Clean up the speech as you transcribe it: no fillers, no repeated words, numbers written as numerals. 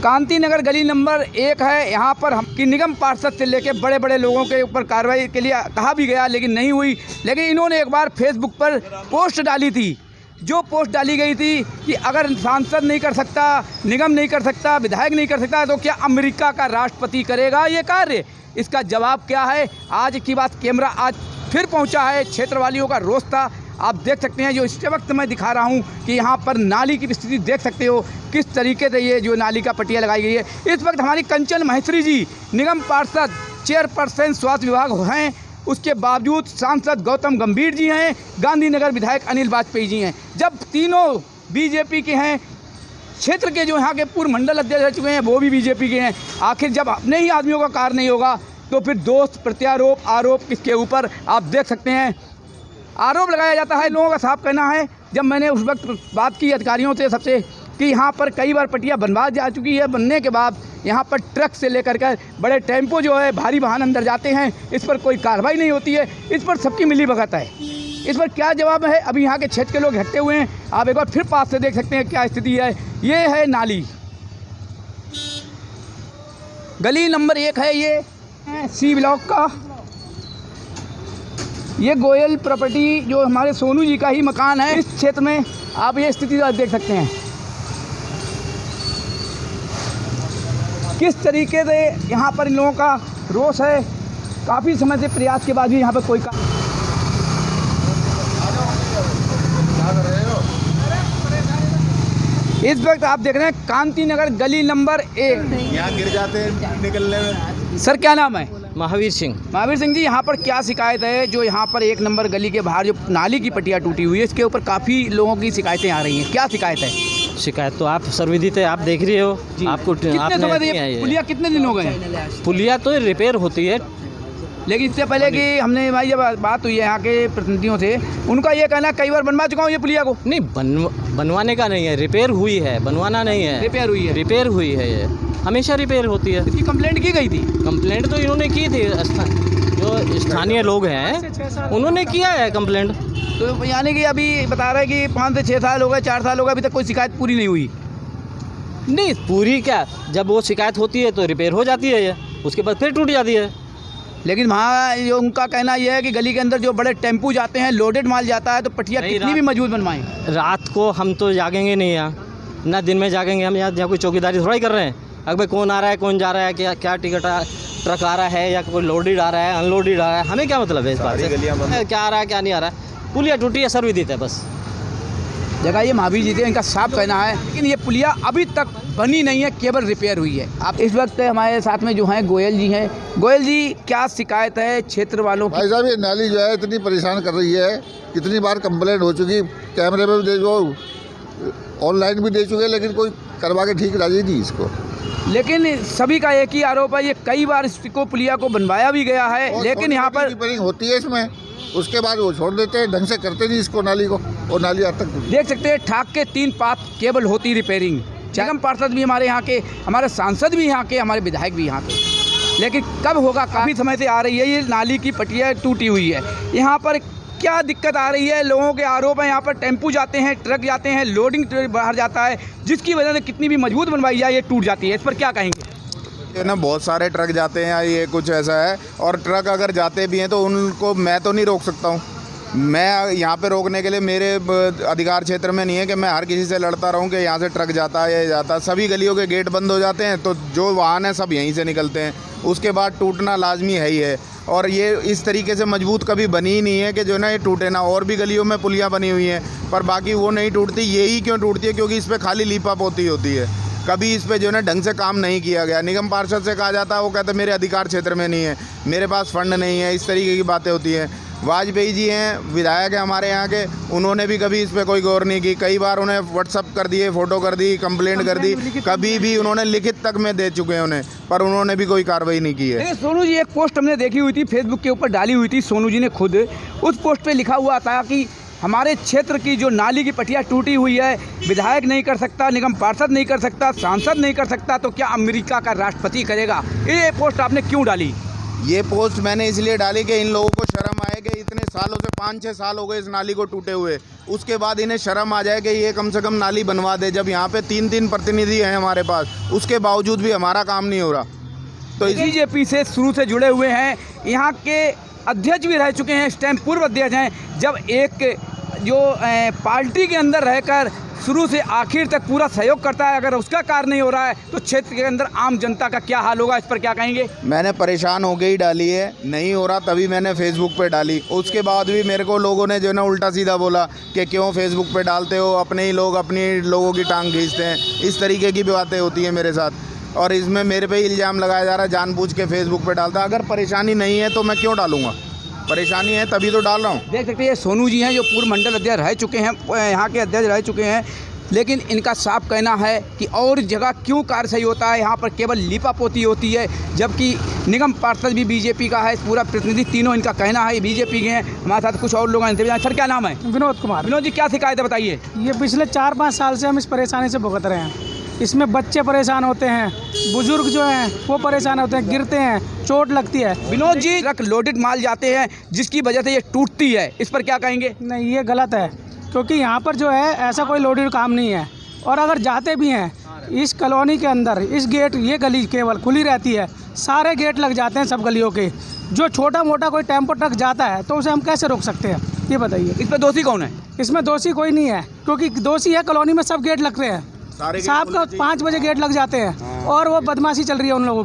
कांति नगर गली नंबर 1 है। यहाँ पर हम की निगम पार्षद से लेके बड़े बड़े लोगों के ऊपर कार्रवाई के लिए कहा भी गया, लेकिन नहीं हुई। लेकिन इन्होंने एक बार फेसबुक पर पोस्ट डाली थी, जो पोस्ट डाली गई थी कि अगर सांसद नहीं कर सकता, निगम नहीं कर सकता, विधायक नहीं कर सकता, तो क्या अमेरिका का राष्ट्रपति करेगा ये कार्य? इसका जवाब क्या है? आज की बात कैमरा आज फिर पहुंचा है। क्षेत्रवासियों का रोष था। आप देख सकते हैं, जो इस वक्त मैं दिखा रहा हूं कि यहाँ पर नाली की स्थिति देख सकते हो किस तरीके से ये जो नाली का पट्टिया लगाई गई है। इस वक्त हमारी कंचन महेश्वरी जी निगम पार्षद चेयरपर्सन स्वास्थ्य विभाग हैं, उसके बावजूद सांसद गौतम गंभीर जी हैं, गांधीनगर विधायक अनिल वाजपेयी जी हैं। जब तीनों बीजेपी के हैं, क्षेत्र के जो यहाँ के पूर्व मंडल अध्यक्ष रह चुके हैं वो भी बीजेपी के हैं, आखिर जब अपने ही आदमियों का कार्य नहीं होगा तो फिर दोष प्रत्यारोप आरोप किसके ऊपर? आप देख सकते हैं आरोप लगाया जाता है। लोगों का साफ कहना है, जब मैंने उस वक्त बात की अधिकारियों से सबसे कि यहाँ पर कई बार पट्टियाँ बनवा जा चुकी है, बनने के बाद यहाँ पर ट्रक से लेकर के बड़े टेम्पो जो है भारी वाहन अंदर जाते हैं, इस पर कोई कार्रवाई नहीं होती है। इस पर सबकी मिलीभगत है। इस पर क्या जवाब है? अभी यहाँ के क्षेत्र के लोग हटते हुए हैं। आप एक बार फिर पास से देख सकते हैं क्या स्थिति है। ये है नाली, गली नंबर 1 है, ये सी ब्लॉक का। ये गोयल प्रॉपर्टी जो हमारे सोनू जी का ही मकान है। इस क्षेत्र में आप ये स्थिति देख सकते हैं किस तरीके से यहाँ पर इन लोगों का रोष है। काफ़ी समय से प्रयास के बाद भी यहाँ पर कोई काम। इस वक्त आप देख रहे हैं कांति नगर गली नंबर 1। यहाँ गिर जाते हैं निकलने में। सर क्या नाम है? महावीर सिंह। महावीर सिंह जी, यहाँ पर क्या शिकायत है? जो यहाँ पर 1 नंबर गली के बाहर जो नाली की पट्टियाँ टूटी हुई है, इसके ऊपर काफ़ी लोगों की शिकायतें आ रही हैं। क्या शिकायत है? शिकायत तो आप सर्वविदित है, आप देख रहे हो। आपको कितने समय से पुलिया कितने दिन हो गए? पुलिया तो रिपेयर होती है, लेकिन इससे पहले कि हमने भाई जब बात हुई है यहाँ के प्रतिनिधियों से, उनका ये कहना कई बार बनवा चुका हूँ ये पुलिया को। नहीं बनवाने का नहीं है, रिपेयर हुई है, बनवाना नहीं है। रिपेयर हुई है? रिपेयर हुई है, ये हमेशा रिपेयर होती है। इसकी कंप्लेंट की गई थी? कंप्लेंट तो इन्होंने की थी, जो स्थानीय लोग हैं उन्होंने किया है कंप्लेंट। तो यानी कि अभी बता रहे हैं कि 5 से 6 साल हो गए, 4 साल हो गए, अभी तक कोई शिकायत पूरी नहीं हुई? नहीं पूरी क्या, जब वो शिकायत होती है तो रिपेयर हो जाती है, ये उसके बाद फिर टूट जाती है। लेकिन वहाँ जो उनका कहना यह है कि गली के अंदर जो बड़े टेम्पू जाते हैं, लोडेड माल जाता है, तो पट्टियाँ कितनी भी मजबूत बनवाएं, रात को हम तो जागेंगे नहीं यहाँ, ना दिन में जागेंगे हम। यहाँ कोई चौकीदारी थोड़ा ही कर रहे हैं। अगर भाई कौन आ रहा है, कौन जा रहा है, क्या टिकट ट्रक आ रहा है, या कोई लोडेड आ रहा है, अनलोडेड आ रहा है, हमें क्या मतलब है इस बात से? क्या आ रहा है क्या नहीं आ रहा है? पुलिया टूटी है, सर्विदित है बस। जगह ये महावीर जी थे, इनका साफ कहना है, लेकिन ये पुलिया अभी तक बनी नहीं है, केवल रिपेयर हुई है। आप इस वक्त हमारे साथ में जो हैं गोयल जी हैं। गोयल जी, क्या शिकायत है क्षेत्र वालों की? भाई साहब, ये नाली जो है इतनी परेशान कर रही है, कितनी बार कंप्लेंट हो चुकी, कैमरे में भी दे दो, ऑनलाइन भी दे चुके, लेकिन कोई करवा के ठीक राजी नहीं इसको। लेकिन सभी का एक ही आरोप है, ये कई बार इसको पुलिया को बनवाया भी गया है, लेकिन यहाँ पर रिपेयरिंग होती है इसमें, उसके बाद वो छोड़ देते हैं, ढंग से करते नहीं इसको नाली को, और नाली आज तक देख सकते हैं ठाक के 3 पात केवल होती रिपेयरिंग। निगम पार्षद भी हमारे यहाँ के, हमारे सांसद भी यहाँ के, हमारे विधायक भी यहाँ के, लेकिन कब होगा? काफ़ी समय से आ रही है ये नाली की पट्टियाँ टूटी हुई है। यहाँ पर क्या दिक्कत आ रही है? लोगों के आरोप है यहाँ पर टेम्पू जाते हैं, ट्रक जाते हैं, लोडिंग बाहर जाता है, जिसकी वजह से कितनी भी मजबूत बनवाई जाए ये टूट जाती है। इस पर क्या कहेंगे? ये ना बहुत सारे ट्रक जाते हैं, ये कुछ ऐसा है। और ट्रक अगर जाते भी हैं तो उनको मैं तो नहीं रोक सकता हूँ। मैं यहाँ पे रोकने के लिए मेरे अधिकार क्षेत्र में नहीं है कि मैं हर किसी से लड़ता रहूँ कि यहाँ से ट्रक जाता है, ये जाता है। सभी गलियों के गेट बंद हो जाते हैं, तो जो वाहन है सब यहीं से निकलते हैं, उसके बाद टूटना लाजमी है ही है। और ये इस तरीके से मजबूत कभी बनी ही नहीं है कि जो ना ये टूटे ना। और भी गलियों में पुलियाँ बनी हुई हैं, पर बाकी वो नहीं टूटती। यही क्यों टूटती है? क्योंकि इस पर खाली लीपा पोती होती है, कभी इस पे जो है ना ढंग से काम नहीं किया गया। निगम पार्षद से कहा जाता है, वो कहते हैं मेरे अधिकार क्षेत्र में नहीं है, मेरे पास फंड नहीं है, इस तरीके की बातें होती हैं। वाजपेयी जी हैं, विधायक हैं हमारे यहाँ के, उन्होंने भी कभी इस पर कोई गौर नहीं की। कई बार उन्हें व्हाट्सअप कर दिए, फ़ोटो कर दी, कंप्लेंट कर दी, कभी भी उन्होंने लिखित तक में दे चुके हैं उन्हें, पर उन्होंने भी कोई कार्रवाई नहीं की है। सोनू जी, एक पोस्ट हमने देखी हुई थी, फेसबुक के ऊपर डाली हुई थी, सोनू जी ने खुद उस पोस्ट पे लिखा हुआ था कि हमारे क्षेत्र की जो नाली की पट्टियाँ टूटी हुई है, विधायक नहीं कर सकता, निगम पार्षद नहीं कर सकता, सांसद नहीं कर सकता, तो क्या अमेरिका का राष्ट्रपति करेगा? ये पोस्ट आपने क्यों डाली? ये पोस्ट मैंने इसलिए डाली कि इन लोगों को शर्म आए कि इतने सालों से 5-6 साल हो गए इस नाली को टूटे हुए, उसके बाद इन्हें शर्म आ जाए कि ये कम से कम नाली बनवा दे। जब यहाँ पे 3 प्रतिनिधि हैं हमारे पास, उसके बावजूद भी हमारा काम नहीं हो रहा। तो बीजेपी से शुरू से जुड़े हुए हैं, यहाँ के अध्यक्ष भी रह चुके हैं, इस टाइम पूर्व अध्यक्ष हैं। जब एक जो पार्टी के अंदर रहकर शुरू से आखिर तक पूरा सहयोग करता है, अगर उसका कार्य नहीं हो रहा है तो क्षेत्र के अंदर आम जनता का क्या हाल होगा, इस पर क्या कहेंगे? मैंने परेशान हो के ही डाली है, नहीं हो रहा तभी मैंने फेसबुक पे डाली। उसके बाद भी मेरे को लोगों ने जो है ना उल्टा सीधा बोला कि क्यों फेसबुक पे डालते हो, अपने ही लोग अपनी लोगों की टांग खींचते हैं, इस तरीके की भी बातें होती हैं मेरे साथ। और इसमें मेरे पे इल्ज़ाम लगाया जा रहा है जानबूझ के फेसबुक पे डालता। अगर परेशानी नहीं है तो मैं क्यों डालूँगा? परेशानी है तभी तो डाल रहा हूँ। देख सकते हैं सोनू जी हैं जो पूर्व मंडल अध्यक्ष रह चुके हैं, यहाँ के अध्यक्ष रह चुके हैं, लेकिन इनका साफ कहना है कि और जगह क्यों कार्य सही होता है, यहाँ पर केवल लीपापोती होती है, जबकि निगम पार्षद भी बीजेपी का है, पूरा प्रतिनिधि तीनों इनका कहना है बीजेपी के हैं। हमारे साथ कुछ और लोग हैं। सर क्या नाम है? विनोद कुमार। विनोद जी क्या शिकायत है बताइए? ये पिछले 4-5 साल से हम इस परेशानी से भुगत रहे हैं। इसमें बच्चे परेशान होते हैं, बुजुर्ग जो हैं वो परेशान होते हैं, गिरते हैं, चोट लगती है। विनोद जी, ट्रक लोडेड माल जाते हैं जिसकी वजह से ये टूटती है, इस पर क्या कहेंगे? नहीं, ये गलत है, क्योंकि यहाँ पर जो है ऐसा कोई लोडेड काम नहीं है। और अगर जाते भी हैं इस कॉलोनी के अंदर, इस गेट, ये गली केवल खुली रहती है, सारे गेट लग जाते हैं सब गलियों के। जो छोटा मोटा कोई टेम्पो ट्रक जाता है तो उसे हम कैसे रोक सकते हैं, ये बताइए। इस पर दोषी कौन है? इसमें दोषी कोई नहीं है, क्योंकि दोषी है कॉलोनी में सब गेट लग रहे हैं। साहब को 5 बजे गेट लग जाते हैं और वो बदमाशी चल रही है उन लोगों की।